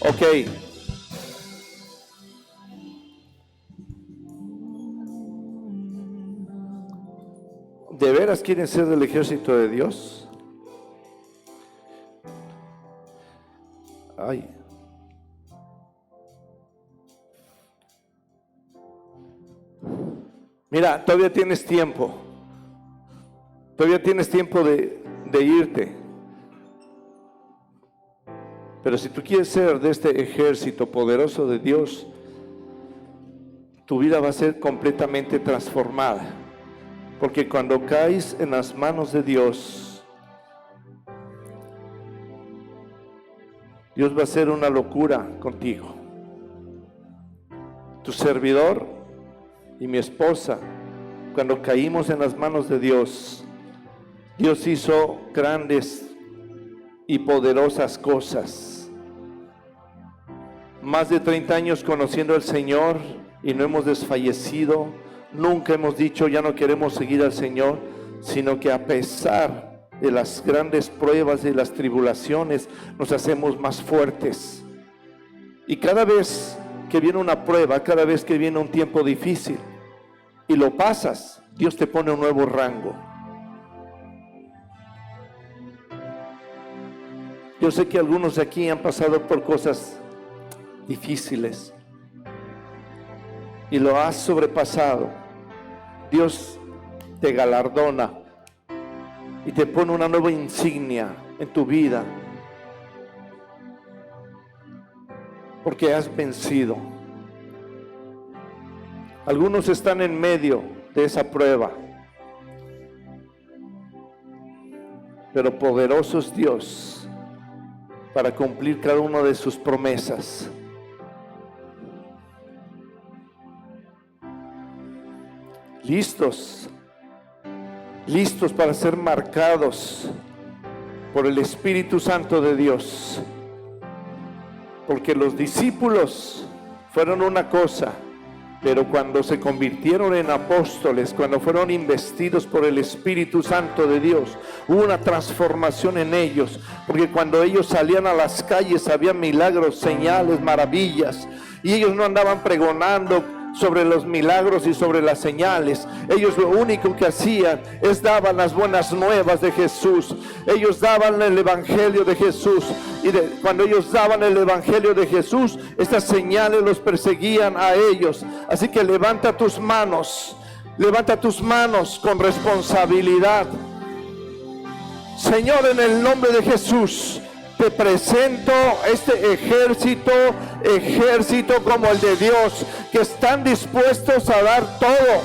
B: Ok. ¿De veras quieren ser del ejército de Dios? Ay. Mira, todavía tienes tiempo. Todavía tienes tiempo de irte. Pero si tú quieres ser de este ejército poderoso de Dios, tu vida va a ser completamente transformada. Porque cuando caes en las manos de Dios, Dios va a hacer una locura contigo. Tu servidor y mi esposa, cuando caímos en las manos de Dios, Dios hizo grandes y poderosas cosas. Más de 30 años conociendo al Señor y no hemos desfallecido. Nunca hemos dicho ya no queremos seguir al Señor, sino que a pesar de las grandes pruebas y las tribulaciones nos hacemos más fuertes. Y cada vez que viene una prueba, cada vez que viene un tiempo difícil y lo pasas, Dios te pone un nuevo rango. Yo sé que algunos de aquí han pasado por cosas difíciles y lo has sobrepasado. Dios te galardona y te pone una nueva insignia en tu vida, porque has vencido. Algunos están en medio de esa prueba, pero poderoso es Dios para cumplir cada una de sus promesas. Listos para ser marcados por el Espíritu Santo de Dios, porque los discípulos fueron una cosa, pero cuando se convirtieron en apóstoles, cuando fueron investidos por el Espíritu Santo de Dios, hubo una transformación en ellos, porque cuando ellos salían a las calles había milagros, señales, maravillas, y ellos no andaban pregonando sobre los milagros y sobre las señales. Ellos lo único que hacían es daban las buenas nuevas de Jesús. Ellos daban el evangelio de Jesús, y cuando ellos daban el evangelio de Jesús, estas señales los perseguían a ellos. Así que levanta tus manos con responsabilidad. Señor, en el nombre de Jesús, te presento este ejército como el de Dios, que están dispuestos a dar todo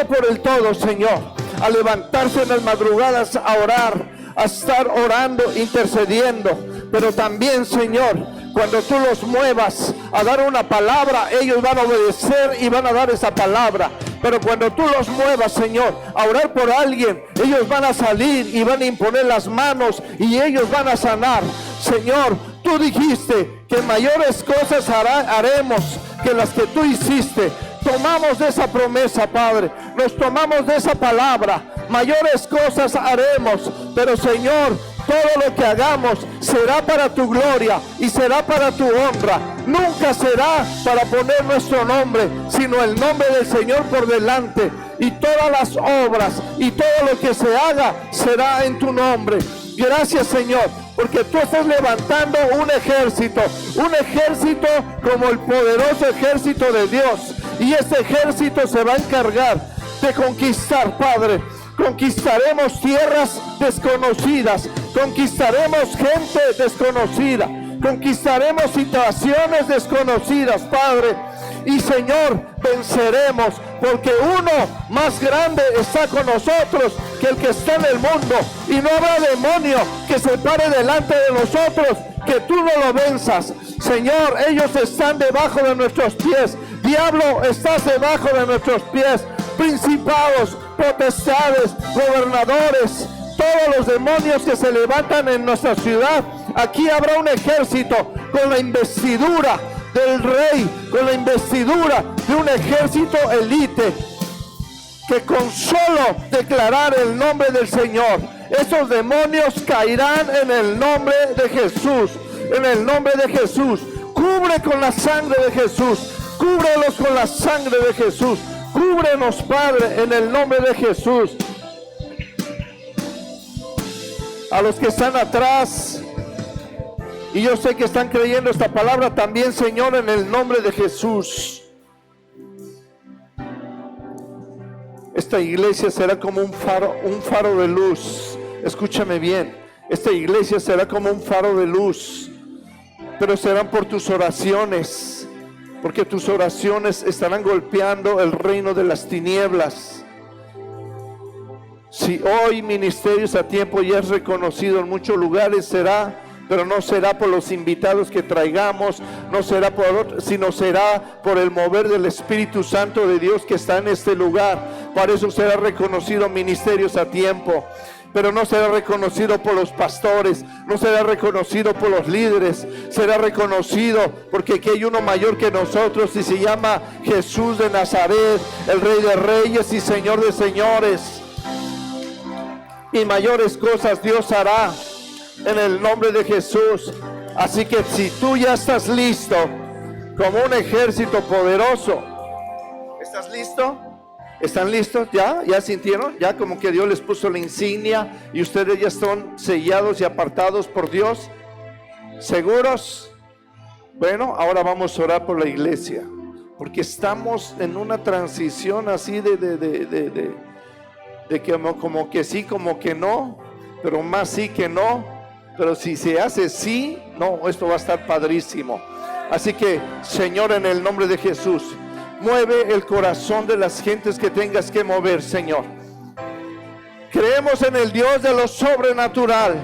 B: por el todo, Señor, a levantarse en las madrugadas, a orar, a estar orando, intercediendo, pero también, Señor, cuando tú los muevas a dar una palabra, ellos van a obedecer y van a dar esa palabra. Pero cuando tú los muevas, Señor, a orar por alguien, ellos van a salir y van a imponer las manos y ellos van a sanar. Señor, tú dijiste que mayores cosas haremos que las que tú hiciste. Tomamos de esa promesa, Padre, nos tomamos de esa palabra. Mayores cosas haremos, pero Señor, todo lo que hagamos será para tu gloria y será para tu honra. Nunca será para poner nuestro nombre, sino el nombre del Señor por delante. Y todas las obras y todo lo que se haga será en tu nombre. Gracias, Señor, porque tú estás levantando un ejército como el poderoso ejército de Dios. Y este ejército se va a encargar de conquistar, Padre. Conquistaremos tierras desconocidas, conquistaremos gente desconocida, conquistaremos situaciones desconocidas, Padre. Y Señor, venceremos, porque uno más grande está con nosotros que el que está en el mundo, y no habrá demonio que se pare delante de nosotros, que tú no lo venzas. Señor, ellos están debajo de nuestros pies. Diablo, estás debajo de nuestros pies. Principados, potestades, gobernadores, todos los demonios que se levantan en nuestra ciudad, aquí habrá un ejército con la investidura del rey, con la investidura de un ejército elite, que con solo declarar el nombre del Señor, esos demonios caerán en el nombre de Jesús. En el nombre de Jesús, cubre con la sangre de Jesús, cúbrelos con la sangre de Jesús. Cúbrenos, Padre, en el nombre de Jesús. A los que están atrás, y yo sé que están creyendo esta palabra también, Señor, en el nombre de Jesús. Esta iglesia será como un faro de luz. Escúchame bien. Esta iglesia será como un faro de luz, pero serán por tus oraciones, porque tus oraciones estarán golpeando el reino de las tinieblas. Si hoy Ministerios a Tiempo ya es reconocido en muchos lugares, será, pero no será por los invitados que traigamos, no será por otros, sino será por el mover del Espíritu Santo de Dios que está en este lugar. Para eso será reconocido Ministerios a Tiempo. Pero no será reconocido por los pastores, no será reconocido por los líderes, será reconocido porque aquí hay uno mayor que nosotros y se llama Jesús de Nazaret, el Rey de Reyes y Señor de Señores. Y mayores cosas Dios hará en el nombre de Jesús. Así que si tú ya estás listo como un ejército poderoso, ¿estás listo? ¿Están listos? ¿Ya sintieron? ¿Ya como que Dios les puso la insignia y ustedes ya están sellados y apartados por Dios? ¿Seguros? Bueno, ahora vamos a orar por la iglesia, porque estamos en una transición así de que como que sí, como que no, pero más sí que no. Pero si se hace sí, no, esto va a estar padrísimo. Así que, Señor, en el nombre de Jesús, mueve el corazón de las gentes que tengas que mover, Señor. Creemos en el Dios de lo sobrenatural.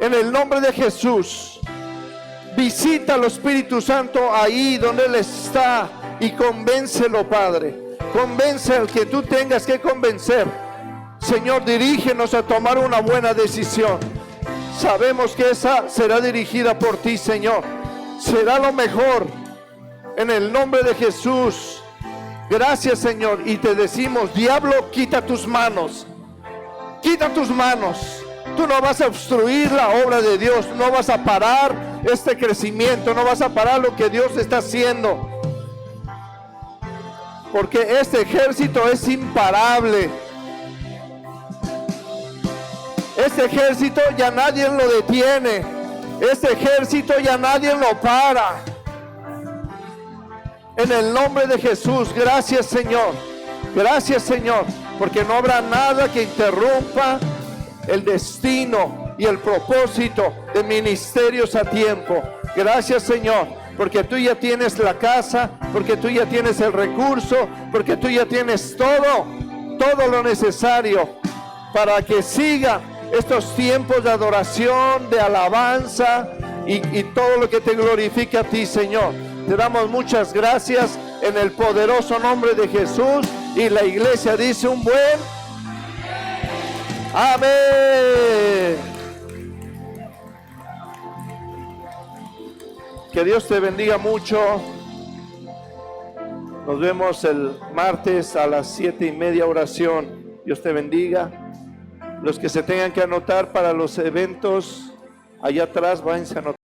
B: En el nombre de Jesús, visita al Espíritu Santo ahí donde Él está y convéncelo, Padre. Convence al que tú tengas que convencer. Señor, dirígenos a tomar una buena decisión. Sabemos que esa será dirigida por ti, Señor. Será lo mejor. En el nombre de Jesús. Gracias, Señor. Y te decimos, diablo, quita tus manos. Quita tus manos. Tú no vas a obstruir la obra de Dios. No vas a parar este crecimiento. No vas a parar lo que Dios está haciendo. Porque este ejército es imparable. Este ejército ya nadie lo detiene. Este ejército ya nadie lo para. En el nombre de Jesús, gracias, Señor. Gracias, Señor, porque no habrá nada que interrumpa el destino y el propósito de ministerios a tiempo. Gracias, Señor, porque tú ya tienes la casa, porque tú ya tienes el recurso, porque tú ya tienes todo lo necesario para que siga estos tiempos de adoración, de alabanza y todo lo que te glorifica a ti, Señor. Te damos muchas gracias en el poderoso nombre de Jesús. Y la iglesia dice un buen amén. Que Dios te bendiga mucho. Nos vemos el martes a las 7:30 oración. Dios te bendiga. Los que se tengan que anotar para los eventos allá atrás, váyanse a anotar.